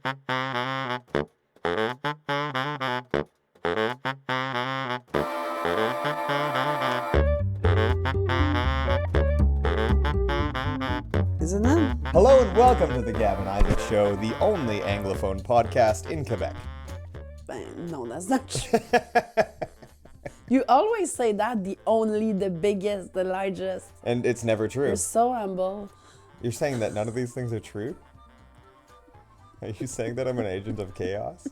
Isn't it? Hello and welcome to the Gab and Isaac Show, the only Anglophone podcast in Quebec. No, that's not true. You always say that, the only, the biggest, the largest. And it's never true. You're so humble. You're saying that none of these things are true? Are you saying that I'm an agent of chaos?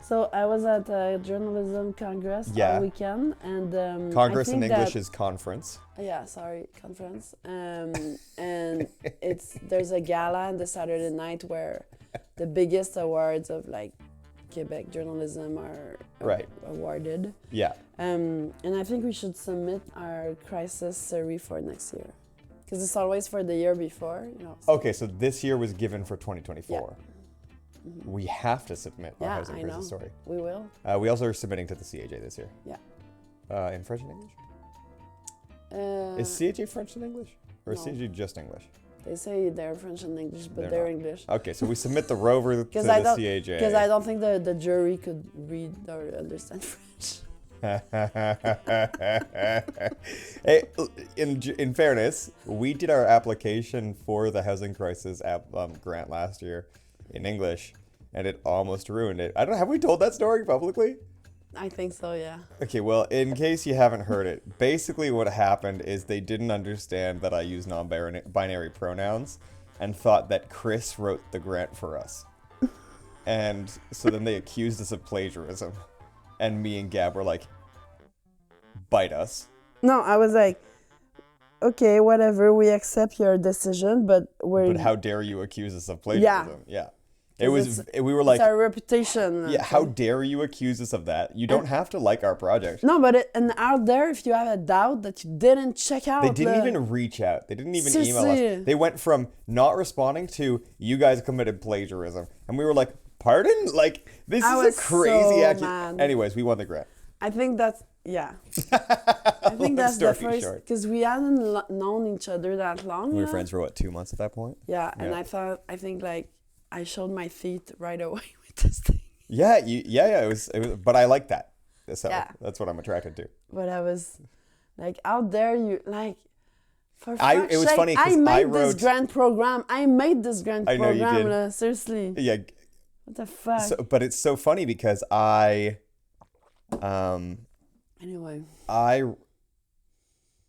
So I was at a journalism congress all weekend, and Congress I in think English is conference. Conference. And there's a gala on the Saturday night where the biggest awards of like Quebec journalism are awarded. Yeah. And I think we should submit our crisis survey for next year, because it's always for the year before, you know. So. Okay, so this year was given for 2024. Yeah. We have to submit our housing crisis story. We will. We also are submitting to the CAJ this year. Yeah. In French and English? Is CAJ French and English? Or is CAJ just English? They say they're French and English, but they're English. Okay, so we submit the rover to the CAJ. Because I don't think the jury could read or understand French. Hey, in fairness, we did our application for the housing crisis grant last year in English, and it almost ruined it. I don't know, have we told that story publicly? I think so, yeah. Okay, well, in case you haven't heard it, basically what happened is they didn't understand that I use non-binary pronouns and thought that Chris wrote the grant for us. And so then they accused us of plagiarism. And me and Gab were like, bite us. No, I was like, okay, whatever, we accept your decision, but But how dare you accuse us of plagiarism? Yeah. We were like, it's our reputation. Yeah, how dare you accuse us of that? You don't have to like our project. No, but and out there, if you have a doubt that you didn't check out, they didn't even reach out. They didn't even email us. They went from not responding to you guys committed plagiarism, and we were like, pardon? Like, this is a crazy accusation. Anyways, we won the grant. I think that's I think that's the first, because we hadn't known each other that long. We were friends for 2 months at that point. Yeah, and I think like I showed my feet right away with this thing. Yeah, it was, but I like that. So that's what I'm attracted to. But I was like, out there, you like, for fuck's sake, funny I made this grant program. I made this grant program. I know you did. Seriously. Yeah. What the fuck? But it's so funny because Anyway.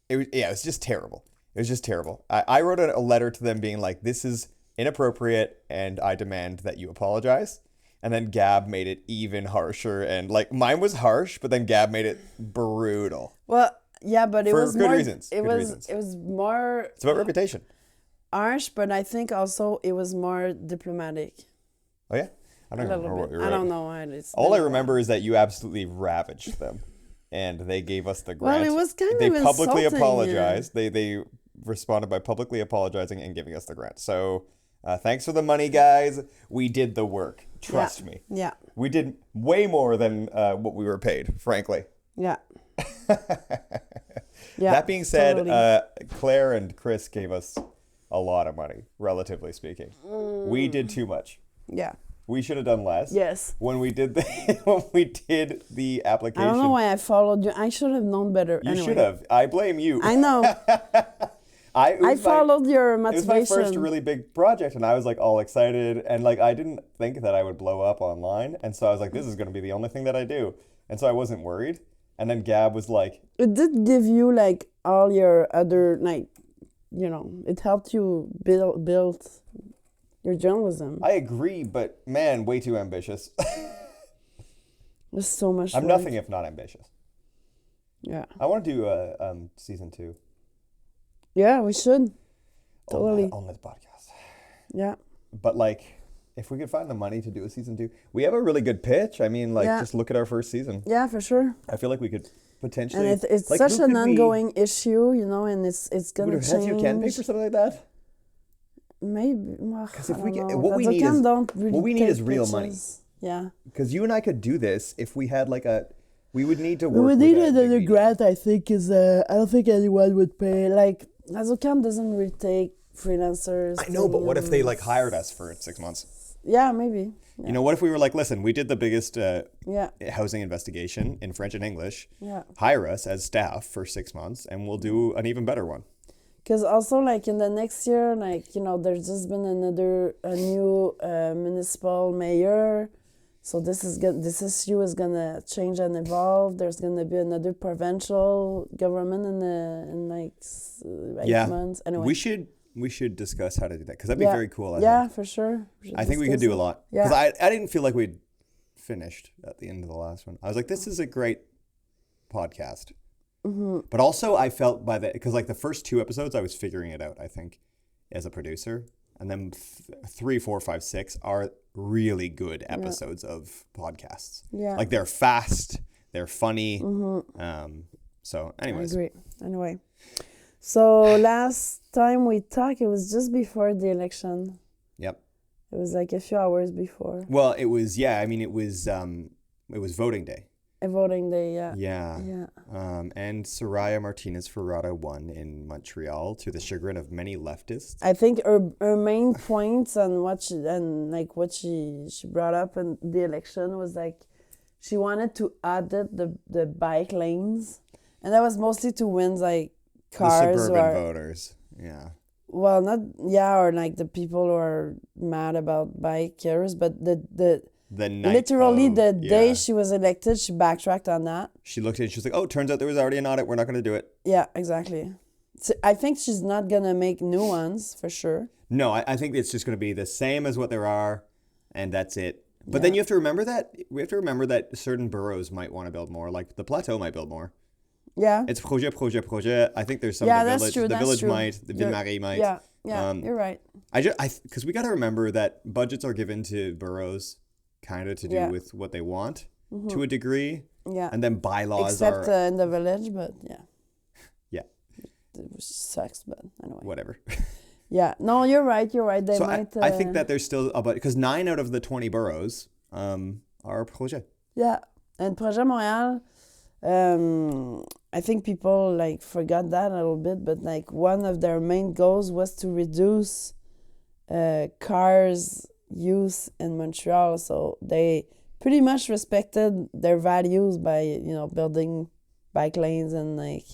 It was just terrible. It was just terrible. I wrote a letter to them being like, this is inappropriate and I demand that you apologize. And then Gab made it even harsher, and like mine was harsh, but then Gab made it brutal. Well, yeah, but it was for good more reasons. It was more. It's about reputation. Harsh, but I think also it was more diplomatic. Oh yeah, I don't remember what you wrote. I don't know. All I remember is that you absolutely ravaged them, and they gave us the grant. Well, it was kind of They publicly insulting, apologized. They responded by publicly apologizing and giving us the grant. So. Thanks for the money, guys. We did the work. Trust me. Yeah. We did way more than what we were paid, frankly. Yeah. That being said, totally. Claire and Chris gave us a lot of money, relatively speaking. We did too much. Yeah. We should have done less. Yes. When we did the application. I don't know why I followed you. I should have known better. You should have. I blame you. I know. I followed your motivation. It was my first really big project, and I was like all excited, and like I didn't think that I would blow up online, and so I was like, this is going to be the only thing that I do, and so I wasn't worried. And then Gab was like, it did give you like all your other like, you know, it helped you build your journalism. I agree, but man, way too ambitious. There's so much. I'm nothing if not ambitious. Yeah. I want to do season 2. Yeah, we should. Totally. On this podcast. Yeah. But like, if we could find the money to do a season 2, we have a really good pitch. I mean, like, just look at our first season. Yeah, for sure. I feel like we could potentially. And it's like, such an ongoing issue, you know, and it's gonna change. Would a can paper something like that? Maybe. Because if we get what we need is real money. Yeah. Because you and I could do this if we had like a. We would need to work. We would need another grant. I think I don't think anyone would pay like. Azocan doesn't really take freelancers. I know, but what if they like hired us for 6 months? Yeah, maybe. Yeah. You know, what if we were like, listen, we did the biggest Yeah. housing investigation in French and English. Yeah. Hire us as staff for 6 months and we'll do an even better one. Because also, like, in the next year, like, you know, there's just been a new municipal mayor. So this issue is gonna change and evolve. There's gonna be another provincial government in like 8 months. Anyway, we should discuss how to do that because that'd be very cool. I think. For sure. I think we could do a lot because Yeah. I didn't feel like we'd finished at the end of the last one. I was like, this is a great podcast, but also I felt because like the first 2 episodes I was figuring it out. I think as a producer, and then 3, 4, 5, 6 are really good episodes of podcasts. Yeah. Like they're fast, they're funny. So anyways. I agree. Anyway. So last time we talked, it was just before the election. Yep. It was like a few hours before. Well, it was, it was voting day. A voting day, yeah. Yeah. Yeah. And Soraya Martinez Ferrada won in Montreal to the chagrin of many leftists. I think her main points and what she brought up in the election was like she wanted to audit the bike lanes, and that was mostly to win like cars the suburban voters. Yeah. Well, or like the people who are mad about bikers, but the day she was elected, she backtracked on that. She looked at it and she was like, oh, turns out there was already an audit. We're not going to do it. Yeah, exactly. So I think she's not going to make new ones for sure. No, I think it's just going to be the same as what there are, and that's it. But then you have to remember that. We have to remember that certain boroughs might want to build more. Like the Plateau might build more. Yeah. It's Projet. I think there's some that's true, the village true. Might, the Ville-Marie might. Yeah, you're right. Because we got to remember that budgets are given to boroughs kind of to do with what they want to a degree. Yeah. And then bylaws Except in the village, but yeah. Yeah. It sucks, but anyway. Whatever. Yeah. No, you're right. They so might... I think that there's still a budget, because 9 out of the 20 boroughs are Projet. Yeah. And Projet Montreal, I think people like forgot that a little bit, but like one of their main goals was to reduce cars use in Montreal. So they pretty much respected their values by, building bike lanes and like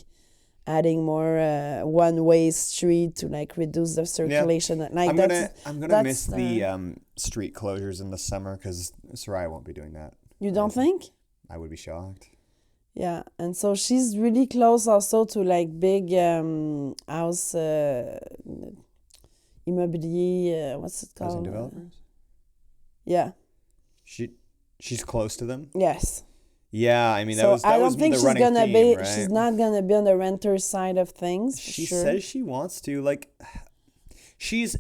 adding more one-way street to like reduce the circulation. Yeah. Like I'm gonna miss the street closures in the summer because Soraya won't be doing that. You don't think? I would be shocked. Yeah, and so she's really close also to like big house immobilier. What's it called? Housing developers. Yeah. She's close to them. Yes. Yeah, I mean so that was think the she's running gonna theme, be. right? She's not gonna be on the renter side of things. She sure. says she wants to. Like, she's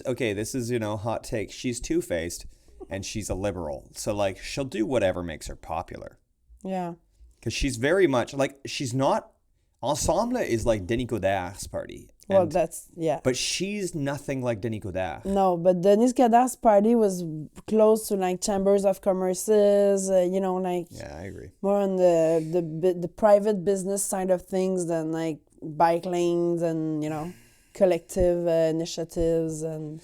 okay. This is hot take. She's two-faced, and she's a liberal. So like she'll do whatever makes her popular. Yeah. Because she's very much like she's not. Ensemble is like Denis Coderre's party. Well, that's But she's nothing like Denis Coderre. No, but Denis Coderre's party was close to like chambers of commerces. Like. Yeah, I agree. More on the private business side of things than like bike lanes and collective initiatives and.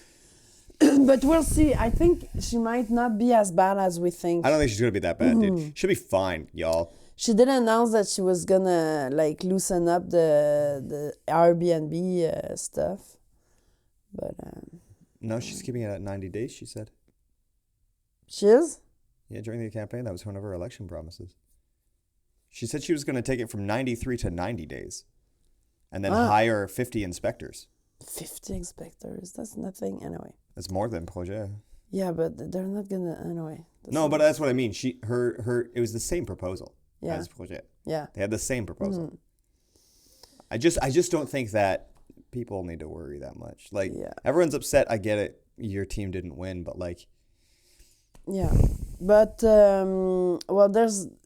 But we'll see. I think she might not be as bad as we think. I don't think she's gonna be that bad, dude. She'll be fine, y'all. She did announce that she was gonna like loosen up the Airbnb stuff, but no, she's keeping it at 90 days. She said. She is? Yeah, during the campaign, that was one of her election promises. She said she was gonna take it from 93 to 90 days, and then hire 50 inspectors. 50 inspectors? That's nothing anyway. That's more than Projet. Yeah, but they're not gonna anyway. No, but that's what I mean. It was the same proposal. Yeah. As Projet. Yeah. They had the same proposal. I just don't think that people need to worry that much. Like, everyone's upset. I get it. Your team didn't win, but like. Yeah, but there's and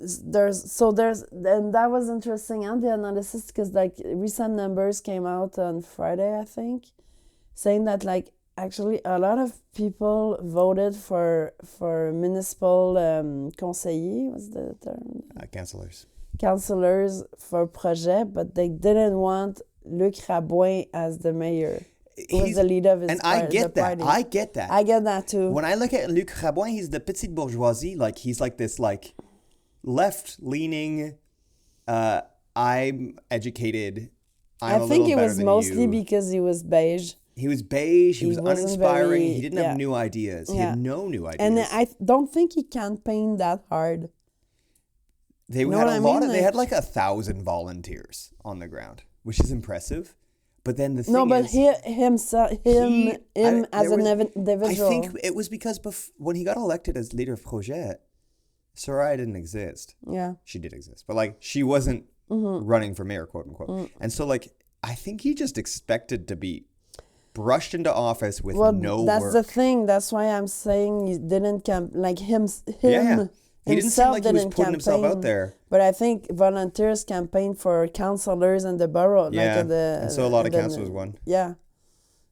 that was interesting on the analysis because like recent numbers came out on Friday, I think, saying that like actually a lot of people voted for municipal conseillers, what's the term? Councillors for Projet, but they didn't want Luc Rabouin as the mayor. was the leader of his and I get that. party. I get that. I get that too. When I look at Luc Rabouin, he's the petite bourgeoisie. Like, he's like this, like, left-leaning, I'm educated, I'm I a think little it better was than mostly you. because he was beige. He was beige, he was wasn't uninspiring, very- he didn't have new ideas. He had no new ideas. And I don't think he campaigned that hard. They know had what a I lot mean? of, they Like- had like 1,000 volunteers on the ground, which is impressive. But then the thing No, but is, him as an individual. I think it was because when he got elected as leader of Projet, Soraya didn't exist. Yeah. She did exist, but like she wasn't running for mayor, quote unquote. And so like I think he just expected to be brushed into office with no that's work. the thing. That's why I'm saying he didn't like him. Yeah. He didn't seem like he was didn't putting himself campaign. out there. But I think volunteers campaign for councillors in the borough. Yeah, like and so a lot of councillors won. Yeah.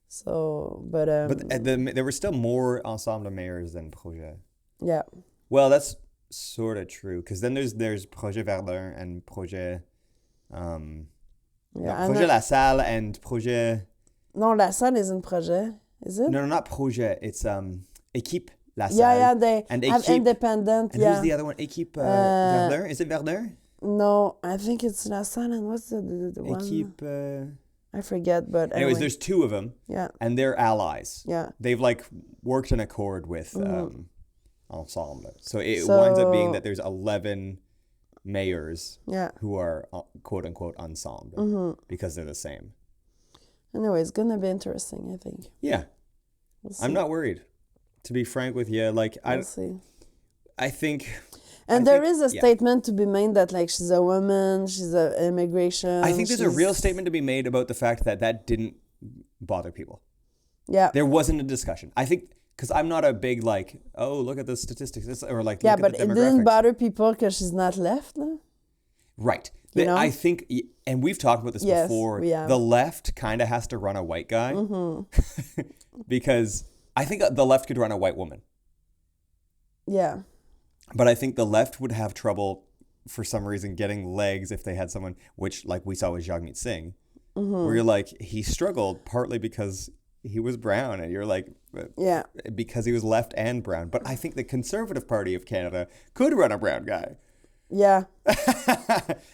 So, but there were still more ensemble mayors than Projet. yeah. Well, that's sort of true because then there's Projet Verdun and Projet, Projet La Salle and Projet. No, La Salle isn't Projet, is it? No, not Projet. It's Équipe La Salle. Yeah, they and have Équipe, independent. And who's the other one? Équipe Verdun. Is it Verdun? No, I think it's La Salle. And what's the one? Équipe. I forget, but Anyways, anyway. there's two of them. Yeah. And they're allies. Yeah. They've like worked in accord with ensemble. So it winds up being that there's 11 mayors who are quote unquote ensemble because they're the same. Anyway, it's gonna be interesting, I think. Yeah. I'm not worried. To be frank with you, like We'll see. I think. And there is a statement to be made that like she's a woman, she's an immigration. I think there's a real statement to be made about the fact that didn't bother people. Yeah. There wasn't a discussion. I think because I'm not a big like, oh, look at the statistics or like yeah, look but at the it demographics. didn't bother people because she's not left. No? Right. You know? I think, and we've talked about this before. We have. The left kind of has to run a white guy because I think the left could run a white woman. Yeah. But I think the left would have trouble, for some reason, getting legs if they had someone, which, like we saw with Jagmeet Singh, where you're like, he struggled partly because he was brown, and you're like, because he was left and brown. But I think the Conservative Party of Canada could run a brown guy. Yeah.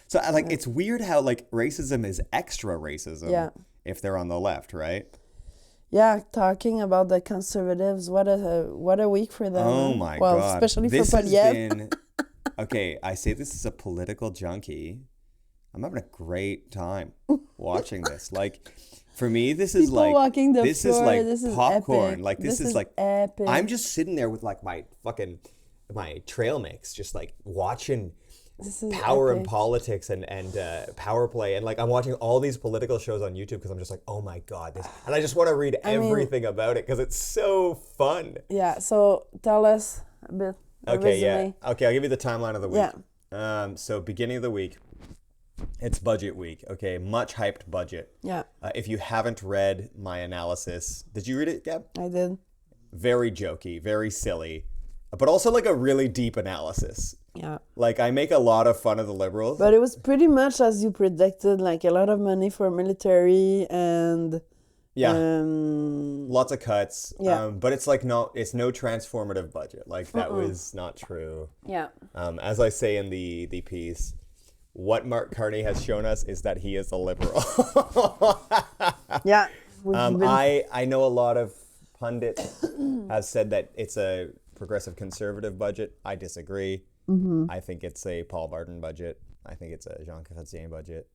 So, like, it's weird how, like, racism is extra racism if they're on the left, right? Yeah, talking about the Conservatives, what a week for them. Oh my God. Well, especially for Poilievre. Okay, I say this as a political junkie. I'm having a great time watching this. Like, for me, this is People like walking the this floor, is like this is popcorn. epic. Like this is like epic. I'm just sitting there with like my trail mix, just like watching Power and Politics and Power Play, and like I'm watching all these political shows on YouTube because I'm just like, oh my God, this, and I just want to read everything about it because it's so fun. Yeah. So tell us a bit. Okay. Yeah. Okay. I'll give you the timeline of the week. Yeah. So beginning of the week, it's budget week. Okay. Much hyped budget. Yeah. If you haven't read my analysis, did you read it, Gab? I did. Very jokey, very silly, but also like a really deep analysis. Yeah. Like I make a lot of fun of the Liberals. But it was pretty much as you predicted, like a lot of money for military and lots of cuts. Yeah. But it's like it's no transformative budget. Like that was not true. Yeah. As I say in the piece, what Mark Carney has shown us is that he is a liberal. Yeah. I know a lot of pundits have said that it's a progressive conservative budget. I disagree. Mm-hmm. I think it's a Paul Barton budget. I think it's a Jean Chrétien budget.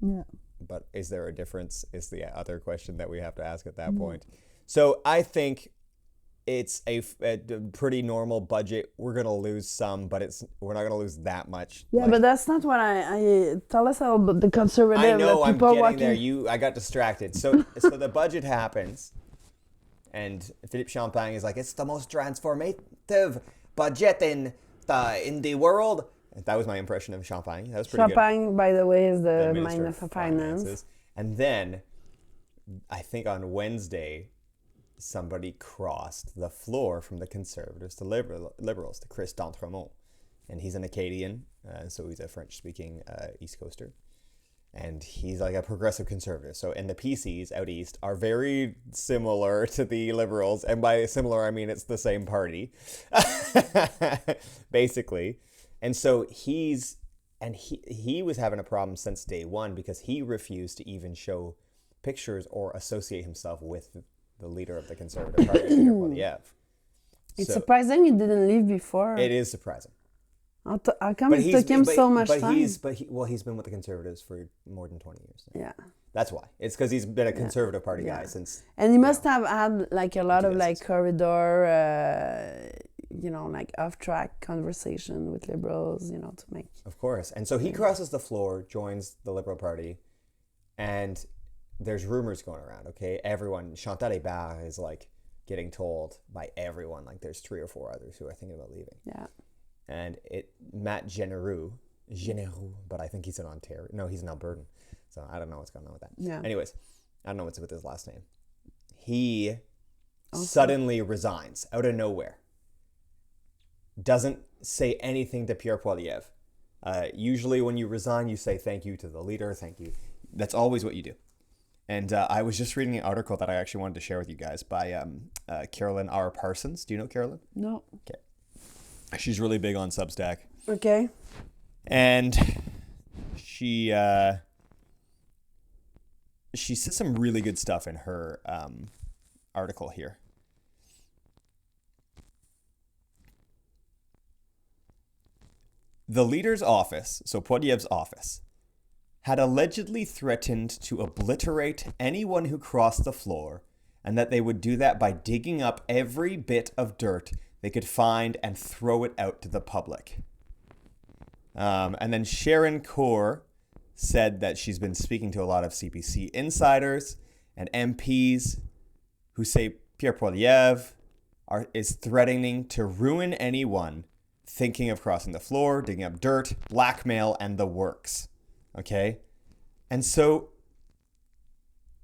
Yeah. But is there a difference is the other question that we have to ask at that point. So I think it's a pretty normal budget. We're going to lose some, but we're not going to lose that much. Yeah, but that's not what I tell us about the conservative. I know, I'm getting walking there. I got distracted. So the budget happens, and Philippe Champagne is like, it's the most transformative budget in the world. That was my impression of Champagne. That was pretty Champagne, good. by the way, is the Minister Minister of Finance. And then, I think on Wednesday, somebody crossed the floor from the Conservatives to Liberals, to Chris d'Entremont. And he's an Acadian, so he's a French-speaking East Coaster. And he's like a progressive conservative. So, and the PCs out east are very similar to the Liberals. And by similar, I mean it's the same party, basically. And so he was having a problem since day one because he refused to even show pictures or associate himself with the leader of the Conservative Party, Pierre Poilievre. It's surprising he didn't leave before. It is surprising. How come it took him so much time? He's been with the Conservatives for more than 20 years now. Yeah. That's why. It's because he's been a Conservative Party guy since... And he must have had like a lot of like corridor, like off-track conversation with Liberals, to make... Of course. And so he crosses the floor, joins the Liberal Party, and there's rumors going around, okay? Everyone, Chantal Hébert is like getting told by everyone, like there's 3 or 4 others who are thinking about leaving. Yeah. And Matt Genereux, but I think he's in Ontario. No, he's in Albertan. So I don't know what's going on with that. Yeah. Anyways, I don't know what's with his last name. He suddenly resigns out of nowhere. Doesn't say anything to Pierre Poilievre. Usually when you resign, you say thank you to the leader, thank you. That's always what you do. And I was just reading an article that I actually wanted to share with you guys by Carolyn R. Parsons. Do you know Carolyn? No. Okay. She's really big on Substack. Okay. And she said some really good stuff in her article here. The leader's office, so Poilievre's office, had allegedly threatened to obliterate anyone who crossed the floor, and that they would do that by digging up every bit of dirt they could find and throw it out to the public. And then Sharon Kaur said that she's been speaking to a lot of CPC insiders and MPs who say Pierre Poilievre is threatening to ruin anyone thinking of crossing the floor, digging up dirt, blackmail, and the works. Okay? And so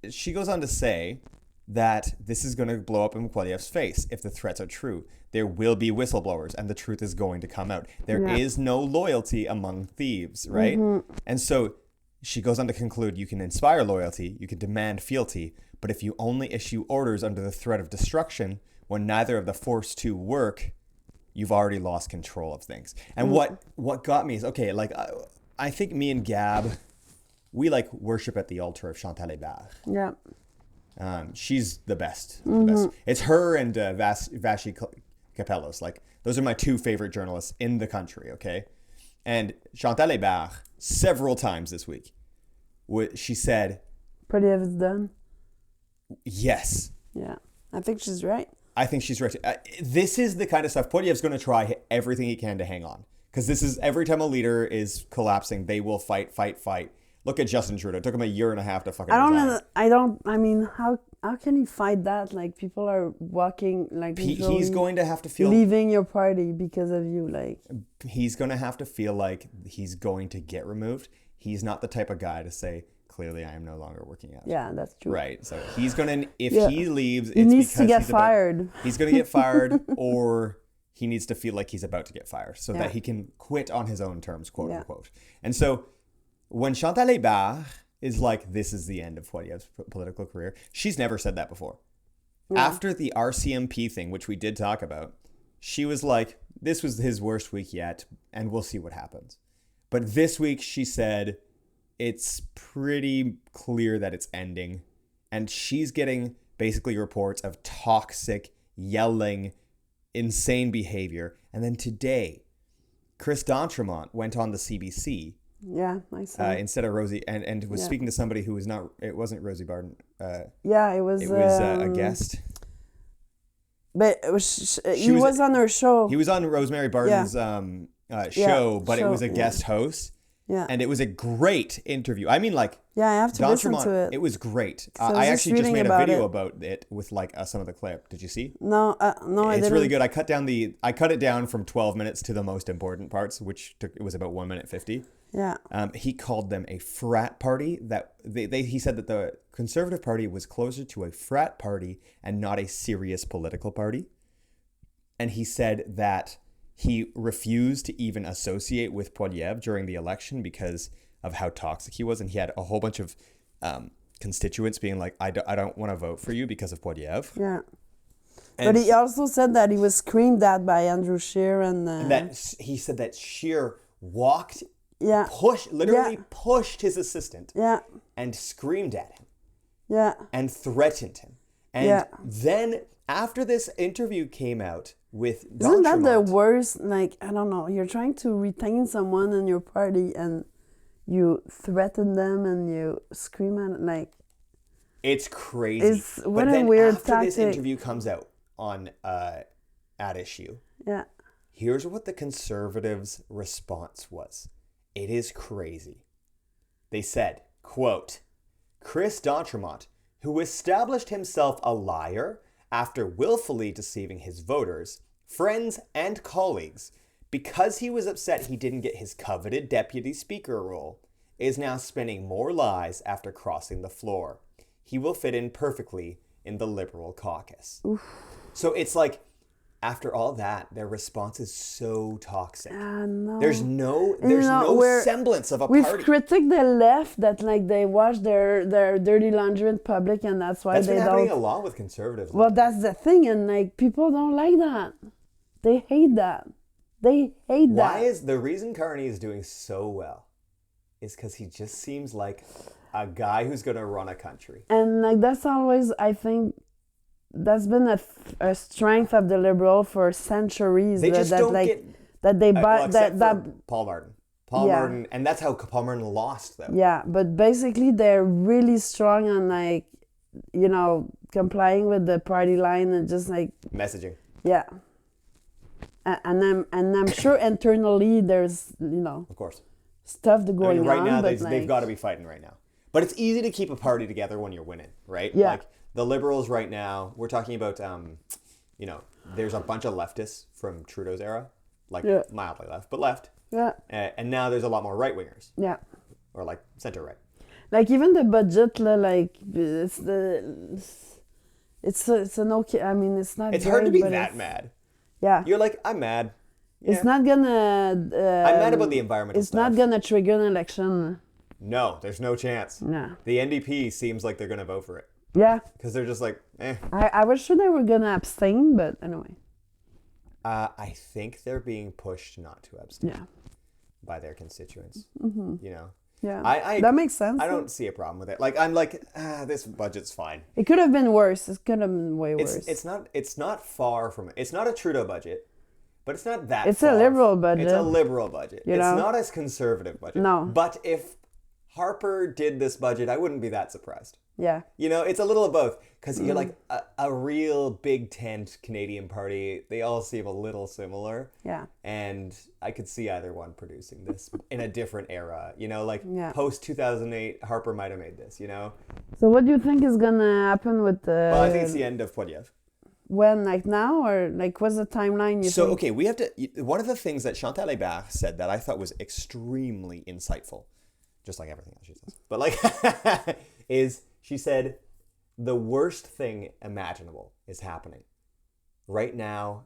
she goes on to say that this is going to blow up in Poilievre's face if the threats are true. There will be whistleblowers and the truth is going to come out. There is no loyalty among thieves, right? Mm-hmm. And so she goes on to conclude, you can inspire loyalty, you can demand fealty, but if you only issue orders under the threat of destruction when neither of the forced to work, you've already lost control of things. And what got me is, okay, like I think me and Gab, we like worship at the altar of Chantal Hébert. Yeah. She's the best. Mm-hmm. The best. It's her and Vashi Capellos. Like, those are my 2 favorite journalists in the country, okay? And Chantal Hébert, several times this week, she said... Poilievre's done. Yes. Yeah. I think she's right. I think she's right. This is the kind of stuff Poilievre's going to try everything he can to hang on. Because this is, every time a leader is collapsing, they will fight. Look at Justin Trudeau. It took him a year and a half to fucking resign. I mean, how can he fight that? Like, people are walking, like... He's going to have to feel... leaving your party because of you, like... He's going to have to feel like he's going to get removed. He's not the type of guy to say, clearly I am no longer working out. Yeah, that's true. Right. So he's going to... If he leaves, he needs to get fired. He's going to get fired, or he needs to feel like he's about to get fired so that he can quit on his own terms, quote unquote. And so... when Chantal Hébert is like, this is the end of Poilievre's political career, she's never said that before. Yeah. After the RCMP thing, which we did talk about, she was like, this was his worst week yet, and we'll see what happens. But this week she said, it's pretty clear that it's ending. And she's getting basically reports of toxic, yelling, insane behavior. And then today, Chris D'Entremont went on the CBC. Yeah, I saw. Instead of Rosie, and was speaking to somebody who was not. It wasn't Rosie Barton. It was. It was a guest. But it was. He was on her show. He was on Rosemary Barton's show, but it was a guest host. Yeah. And it was a great interview. I mean, like. Yeah, I have to listen to it. It was great. So I actually just made a video about it with like some of the clip. Did you see? No, I didn't. It's really good. I cut it down from 12 minutes to the most important parts, which it was about 1 minute 50. Yeah. He called them a frat party. That he said that the Conservative Party was closer to a frat party and not a serious political party. And he said that he refused to even associate with Poilievre during the election because of how toxic he was. And he had a whole bunch of constituents being like, I don't want to vote for you because of Poilievre. Yeah. And but he also said that he was screamed at by Andrew Scheer. And that he said that Scheer walked, yeah, pushed his assistant yeah, and screamed at him. Yeah. And threatened him. And then after this interview came out with Isn't that the worst? Like, I don't know. You're trying to retain someone in your party and you threaten them and you scream at it. Like, it's crazy. What a weird after tactic. This interview comes out on At Issue, yeah, here's what the Conservatives' response was. It is crazy. They said, quote, Chris D'Entremont, who established himself a liar after willfully deceiving his voters, friends, and colleagues because he was upset he didn't get his coveted deputy speaker role, is now spinning more lies after crossing the floor. He will fit in perfectly in the Liberal caucus. Oof. So it's like, after all that, their response is so toxic. No. There's no semblance of a we've party. We've critiqued the left that like they wash their dirty laundry in public and that's why they don't. That's been happening a lot with conservatives. Well, that's the thing, and like people don't like that. They hate that. They hate that. Why is the reason Carney is doing so well? Is because he just seems like a guy who's going to run a country. And like that's always, I think, that's been a strength of the Liberal for centuries. They just don't get that they buy that Paul Martin. Martin, and that's how Paul Martin lost though. Yeah, but basically they're really strong on like, you know, complying with the party line and just like messaging. Yeah. And I'm sure internally there's, you know, of course, stuff going on. Right now they've got to be fighting right now. But it's easy to keep a party together when you're winning, right? Yeah. Like the Liberals right now, we're talking about, you know, there's a bunch of leftists from Trudeau's era, like mildly left, but left. Yeah. And now there's a lot more right-wingers. Yeah. Or like center-right. Like even the budget, like it's an okay. I mean, it's not. It's hard to be that mad. Yeah. You're like, I'm mad. Yeah. It's not gonna. I'm mad about the environmental stuff. It's not gonna trigger an election. No, there's no chance. No. The NDP seems like they're gonna vote for it. Yeah. Because they're just like, eh. I was sure they were gonna abstain, but anyway. I think they're being pushed not to abstain. Yeah. By their constituents. Mm-hmm. You know. Yeah. That makes sense. I don't see a problem with it. Like I'm like, this budget's fine. It could have been worse. It could have been way worse. It's not far from it. It's not a Trudeau budget, but it's not that. It's a Liberal budget. It's a Liberal budget. It's not a conservative budget. No. But if Harper did this budget, I wouldn't be that surprised. Yeah. You know, it's a little of both. Because you're like a real big tent Canadian party. They all seem a little similar. Yeah. And I could see either one producing this in a different era. You know, like post 2008, Harper might have made this, you know? So what do you think is going to happen with the... Well, I think it's the end of Poilievre. When, like now? Or like what's the timeline you think? Okay, we have to... One of the things that Chantal Hébert said that I thought was extremely insightful, just like everything else she says, but like, is she said... The worst thing imaginable is happening. Right now,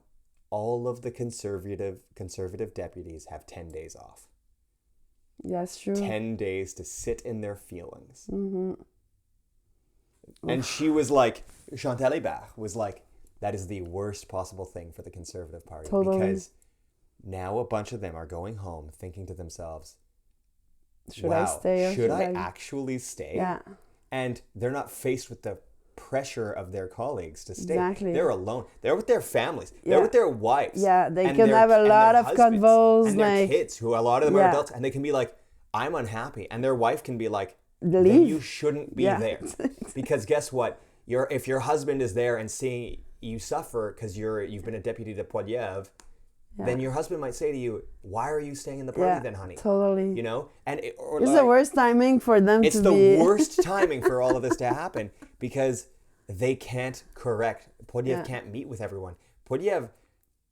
all of the conservative deputies have 10 days off. That's true. 10 days to sit in their feelings. Mm-hmm. And she was like, Chantal Hébert was like, that is the worst possible thing for the Conservative Party. Totally. Because now a bunch of them are going home thinking to themselves, should I stay? Should I actually stay? Yeah. And they're not faced with the pressure of their colleagues to stay. Exactly. They're alone. They're with their families. They're with their wives. Yeah, they can have a lot of convos. And their kids, who a lot of them are adults, and they can be like, I'm unhappy. And their wife can be like, leave. Then you shouldn't be there. Because guess what? If your husband is there and seeing you suffer because you've been a deputy to Poilievre, then your husband might say to you, why are you staying in the party then, honey? Totally. You know? And it's the worst timing for them to be... It's the worst timing for all of this to happen because they can't correct. Poilievre can't meet with everyone. Poilievre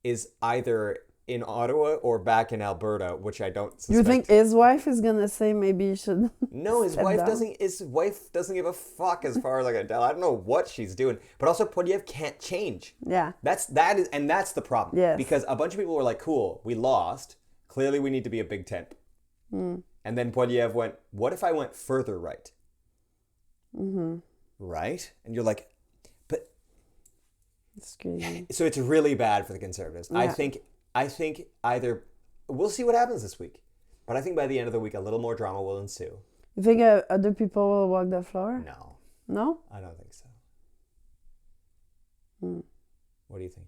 is either in Ottawa or back in Alberta, which I don't suspect. You think his wife is going to say maybe you should... No, his wife doesn't give a fuck as far as I can tell. I don't know what she's doing. But also Poilievre can't change. Yeah. That's the problem. Yes. Because a bunch of people were like, cool, we lost. Clearly we need to be a big tent. And then Poilievre went, what if I went further right? Mm-hmm. Right? And you're like, but... It's crazy. So it's really bad for the Conservatives. Yeah. I think either... We'll see what happens this week. But I think by the end of the week, a little more drama will ensue. You think other people will walk the floor? No. No? I don't think so. What do you think?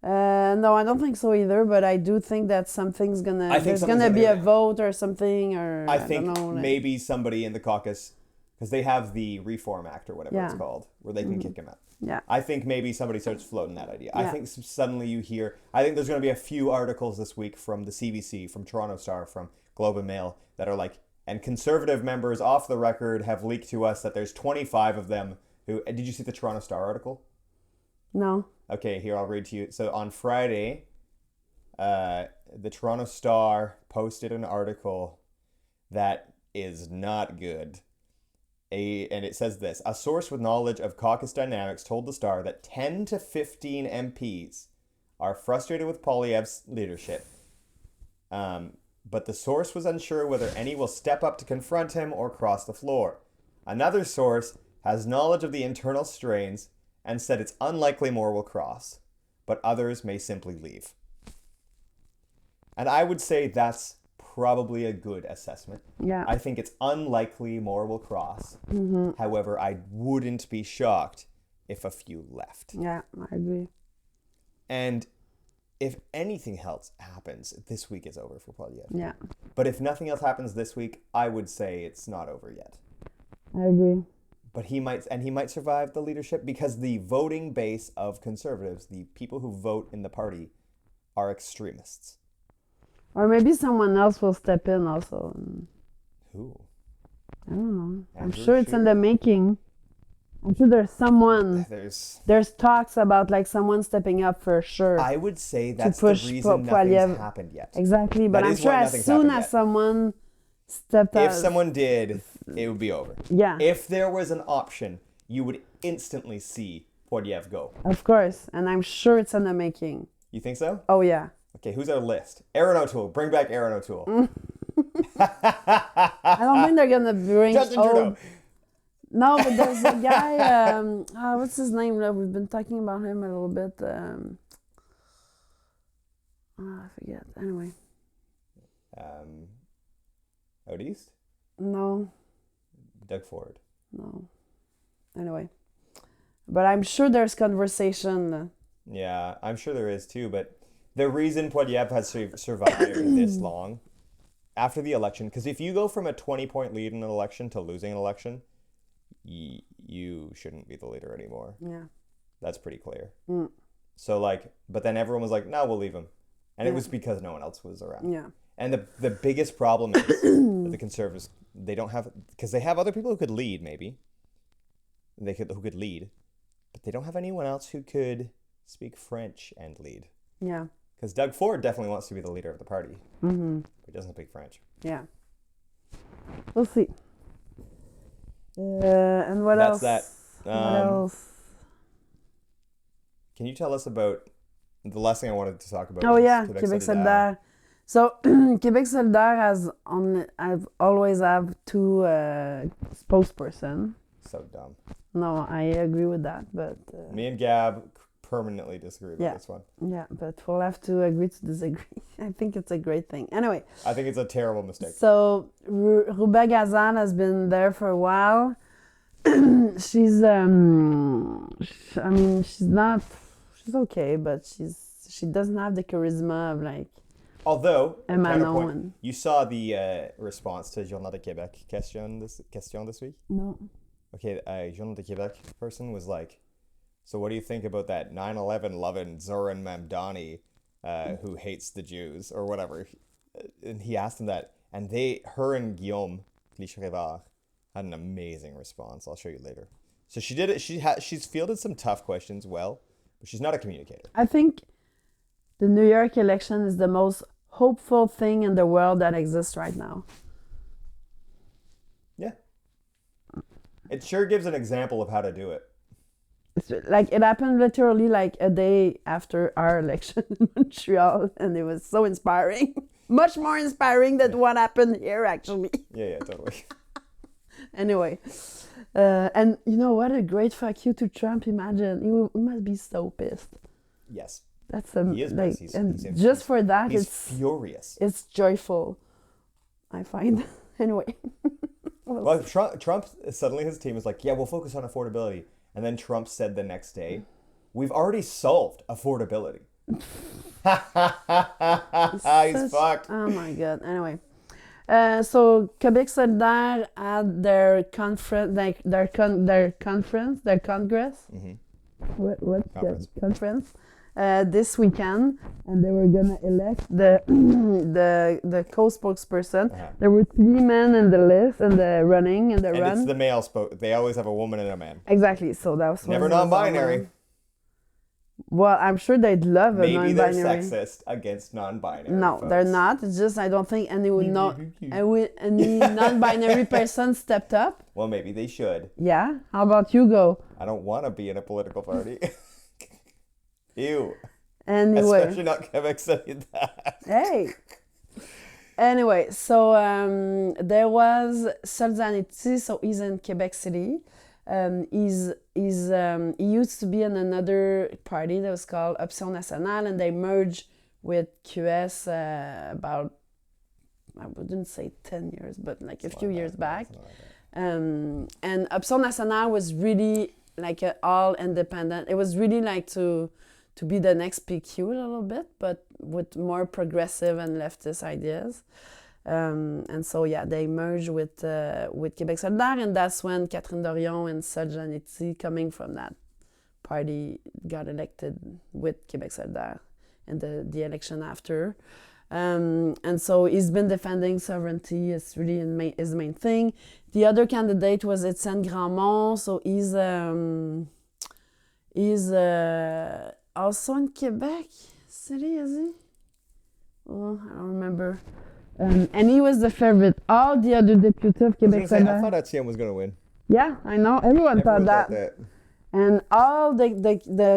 No, I don't think so either. But I do think that something's gonna. There's gonna be a vote or something, or I think don't know, maybe somebody in the caucus, because they have the Reform Act or whatever it's called, where they can kick him out. Yeah. I think maybe somebody starts floating that idea. Yeah. I think suddenly you hear. I think there's going to be a few articles this week from the CBC, from Toronto Star, from Globe and Mail that are like, and Conservative members off the record have leaked to us that there's 25 of them who. Did you see the Toronto Star article? No. Okay, here, I'll read to you. So on Friday, the Toronto Star posted an article that is not good. And it says this: a source with knowledge of caucus dynamics told the Star that 10 to 15 MPs are frustrated with Poilievre's leadership. But the source was unsure whether any will step up to confront him or cross the floor. Another source has knowledge of the internal strains and said it's unlikely more will cross, but others may simply leave. And I would say that's probably a good assessment. Yeah. I think it's unlikely more will cross. Mm-hmm. However, I wouldn't be shocked if a few left. Yeah, I agree. And if anything else happens, this week is over for Poilievre. Yeah. But if nothing else happens this week, I would say it's not over yet. I agree. But he might survive the leadership because the voting base of Conservatives, the people who vote in the party, are extremists. Or maybe someone else will step in also. Who? I don't know. I'm Andrew sure it's in the making. I'm sure there's someone. There's talks about like someone stepping up for sure. I would say that's push the reason Poilievre. nothing's happened yet. Exactly, but That I'm is sure why as nothing's soon happened as yet. someone stepped up. If someone did, it would be over. Yeah. If there was an option, you would instantly see Poilievre go. Of course, and I'm sure it's in the making. You think so? Oh yeah. Okay, who's our list? Aaron O'Toole. Bring back Aaron O'Toole. I don't think they're gonna bring. Justin Trudeau. No, but there's a guy. What's his name? We've been talking about him a little bit. I forget. Anyway. Out east? No. Doug Ford. No. Anyway. But I'm sure there's conversation. Yeah, I'm sure there is too, but the reason Poilievre has survived this long after the election, because if you go from a 20-point lead in an election to losing an election, you shouldn't be the leader anymore. Yeah. That's pretty clear. So but then everyone was like, no, we'll leave him. And it was because no one else was around. Yeah. And the biggest problem is that the Conservatives, they don't have, because they have other people who could lead maybe, who could lead, but they don't have anyone else who could speak French and lead. Yeah. Because Doug Ford definitely wants to be the leader of the party. Mm-hmm. But he doesn't speak French. Yeah. We'll see. And what else? That's that. What else? Can you tell us about the last thing I wanted to talk about? Oh yeah, Québec Solidaire. So Québec Solidaire I've always have two spokesperson. So dumb. No, I agree with that, but me and Gab permanently disagree with this one. Yeah, but we'll have to agree to disagree. I think it's a great thing. Anyway. I think it's a terrible mistake. So Roubaix Gazan has been there for a while. She's she's okay, but she doesn't have the charisma of like. Although, Emmanuel. You saw the response to Journal de Québec question this week? No. Okay, a Journal de Québec person was like, so what do you think about that 9/11 loving Zoran Mamdani who hates the Jews or whatever? And he asked him that, and her and Guillaume Clichy-Rivard had an amazing response. I'll show you later. So she did it. She's fielded some tough questions well, but she's not a communicator. I think the New York election is the most hopeful thing in the world that exists right now. Yeah. It sure gives an example of how to do it. Like it happened literally like a day after our election in Montreal, and it was so inspiring. much more inspiring than what happened here, actually. Yeah, totally. Anyway, and you know what? A great fuck you to Trump. Imagine he must be so pissed. Yes. That's He is like, pissed. and just for that, he's it's furious. It's joyful, I find. Anyway. Well, Trump suddenly his team is like, yeah, we'll focus on affordability, and then Trump said the next day, we've already solved affordability. He's fucked. Oh my god. Anyway, so Quebec Solidaire had their conference, like their congress. Mm-hmm. What's Conference. the conference? This weekend, and they were gonna elect the the co-spokesperson. Uh-huh. There were 3 men in the list and the running and the And run. it's the male spoke. They always have a woman and a man. Exactly. So that was Never non-binary. Well, I'm sure they'd love a Maybe non-binary. they're sexist against non-binary. No, folks. they're not. It's just I don't think any non-binary person stepped up. Well, maybe they should. Yeah. How about you go? I don't want to be in a political party. Ew. Anyway. Especially not Quebec City. Hey. Anyway, so there was Solzhenitsyn, so he's in Quebec City. He used to be in another party that was called Option Nationale, and they merged with QS about, I wouldn't say 10 years, but like a few years back. And Option Nationale was really like all independent. It was really like to be the next PQ a little bit, but with more progressive and leftist ideas. And so, yeah, they merged with Québec Solidaire, and that's when Catherine Dorion and Solzhenitsyn, coming from that party, got elected with Québec Solidaire in the election after. And so he's been defending sovereignty. It's really his main thing. The other candidate was Étienne Grandmont, so he's also in Quebec City, is he? Oh, I don't remember. And he was the favorite. All the other deputies of Quebec Solidaire. I thought Etienne was going to win. Yeah, I know. Everyone thought that. And all the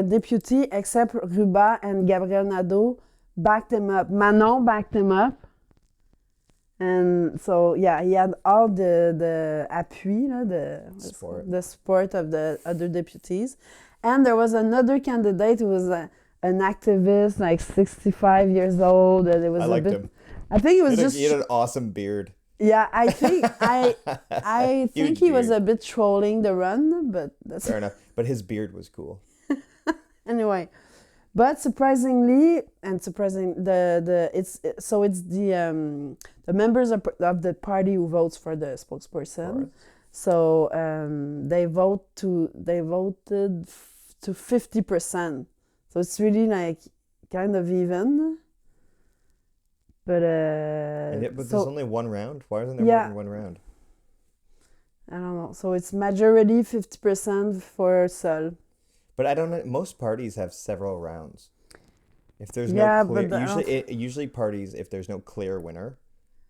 deputy except Ruba and Gabrielle Nadeau backed him up. Manon backed him up. And so, yeah, he had all the appui, the support of the other deputies. And there was another candidate who was an activist, like 65 years old. And it was I liked him. I think it was He had an awesome beard. Yeah, I think he was a bit trolling the run, but that's fair enough. But his beard was cool. Anyway, but surprisingly, it's the members of the party who votes for the spokesperson. So they voted to 50%. So it's really like kind of even. But there's only one round? Why isn't there more than one round? I don't know. So it's majority 50% for Sol. But I don't know. Most parties have several rounds. If there's usually parties, if there's no clear winner,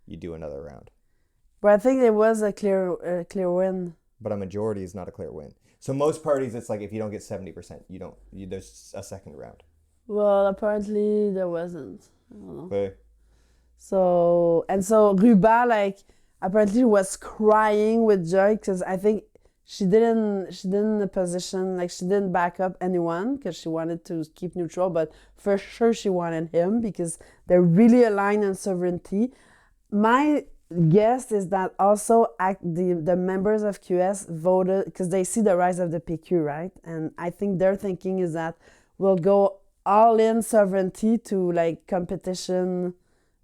you do another round. But I think there was a clear win. But a majority is not a clear win. So most parties, it's like if you don't get 70%, there's a second round. Well, apparently there wasn't. I don't know. Okay. So Ruba, like, apparently was crying with joy because I think she didn't position, like, she didn't back up anyone because she wanted to keep neutral, but for sure she wanted him because they're really aligned on sovereignty. My guess is that also the members of QS voted because they see the rise of the PQ, right? And I think their thinking is that we'll go all in sovereignty to like competition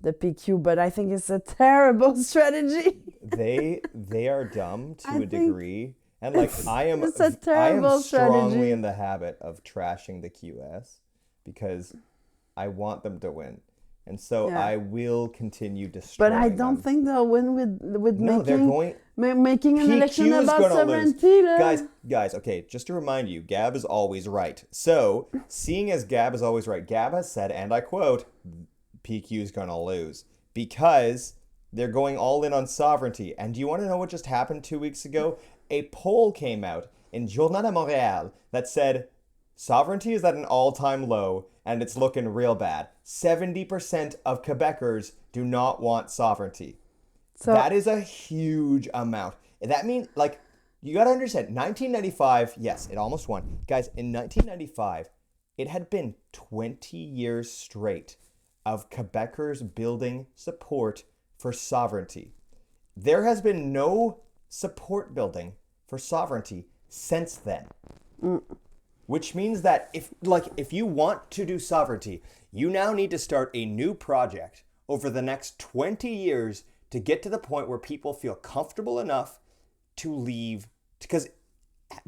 the PQ, but I think it's a terrible strategy. They are dumb to a degree, and like I am strongly strategy. In the habit of trashing the QS because I want them to win, and so I will continue destroying. But I don't think they'll win with making an election about sovereignty. Guys. Okay, just to remind you, Gab is always right. So, seeing as Gab is always right, Gab has said, and I quote, PQ is going to lose because they're going all in on sovereignty. And do you want to know what just happened 2 weeks ago? A poll came out in Journal de Montreal that said sovereignty is at an all-time low and it's looking real bad. 70% of Quebecers do not want sovereignty. So that is a huge amount. That means, like, you got to understand, 1995, yes, it almost won. Guys, in 1995, it had been 20 years straight of Quebecers building support for sovereignty. There has been no support building for sovereignty since then. Which means that if you want to do sovereignty, you now need to start a new project over the next 20 years to get to the point where people feel comfortable enough to leave. Because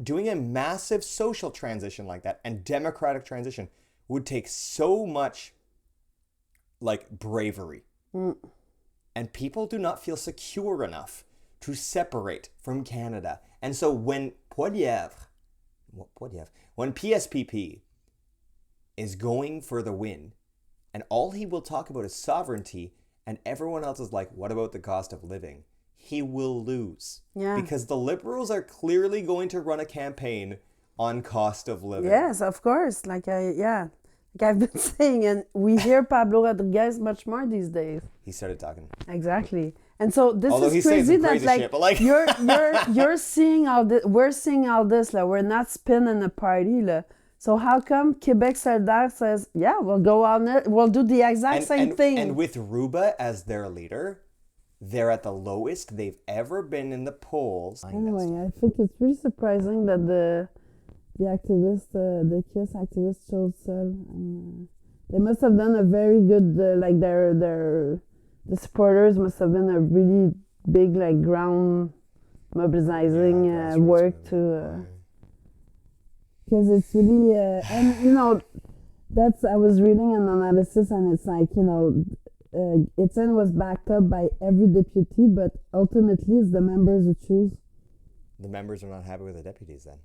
doing a massive social transition like that and democratic transition would take so much bravery. And people do not feel secure enough to separate from Canada. And so when Poilievre, when PSPP is going for the win, and all he will talk about is sovereignty, and everyone else is like, what about the cost of living? He will lose. Yeah. Because the Liberals are clearly going to run a campaign on cost of living. Yes, of course. Like I've been saying, and we hear Pablo Rodriguez much more these days. He started talking. Exactly. And so this Although is crazy that shit, but like you're seeing all this, we're seeing all this, we're not spinning a party, So how come Québec Solidaire says, yeah, we'll go on it, we'll do the exact same thing. And with Ruba as their leader, they're at the lowest they've ever been in the polls. Anyway, I think it's pretty surprising that the activists, the KISS activists chose Sol. They must have done a very good, the supporters must have been a really big, ground mobilizing work to... Because it's really... and, that's... I was reading an analysis and it's like, Etienne was backed up by every deputy, but ultimately it's the members who choose. The members are not happy with the deputies then?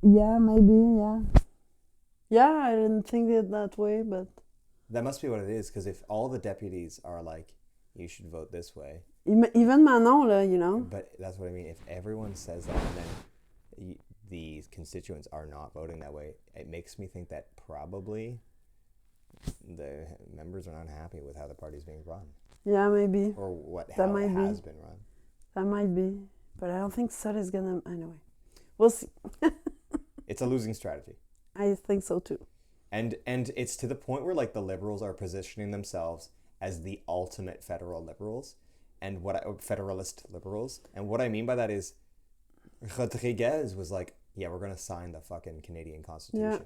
Yeah, maybe, yeah. Yeah, I didn't think it that way, but... That must be what it is, because if all the deputies are like, you should vote this way... Even Manon, But that's what I mean. If everyone says that and then the constituents are not voting that way, it makes me think that probably the members are not happy with how the party's being run. Yeah, maybe. Or how it has been run. That might be. But I don't think Sud is going to... Anyway. We'll see. It's a losing strategy. I think so too. And it's to the point where the Liberals are positioning themselves as the ultimate federal liberals and federalist liberals. And what I mean by that is Rodriguez was like, yeah, we're going to sign the fucking Canadian Constitution. Yeah.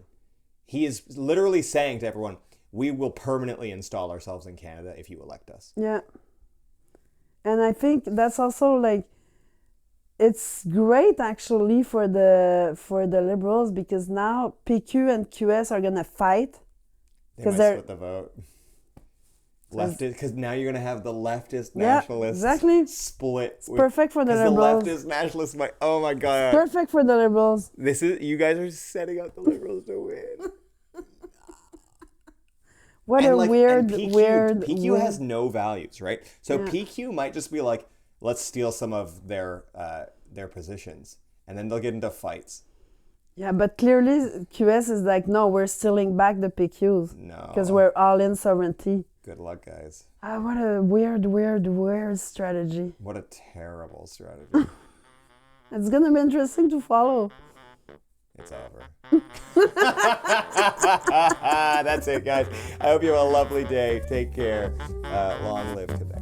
He is literally saying to everyone, we will permanently install ourselves in Canada if you elect us. Yeah. And I think that's also it's great actually for the Liberals because now PQ and QS are gonna fight. They might split the vote. Leftist, because now you're gonna have the leftist nationalists split. It's perfect for the Liberals. The leftist nationalists might. Oh my god. It's perfect for the Liberals. You guys are setting up the Liberals to win. What a weird. PQ has no values, right? So PQ might just be like, let's steal some of their positions, and then they'll get into fights. Yeah, but clearly QS is like, no, we're stealing back the PQs. No. Because we're all in sovereignty. Good luck, guys. What a weird strategy. What a terrible strategy. It's going to be interesting to follow. It's over. That's it, guys. I hope you have a lovely day. Take care. Long live Quebec.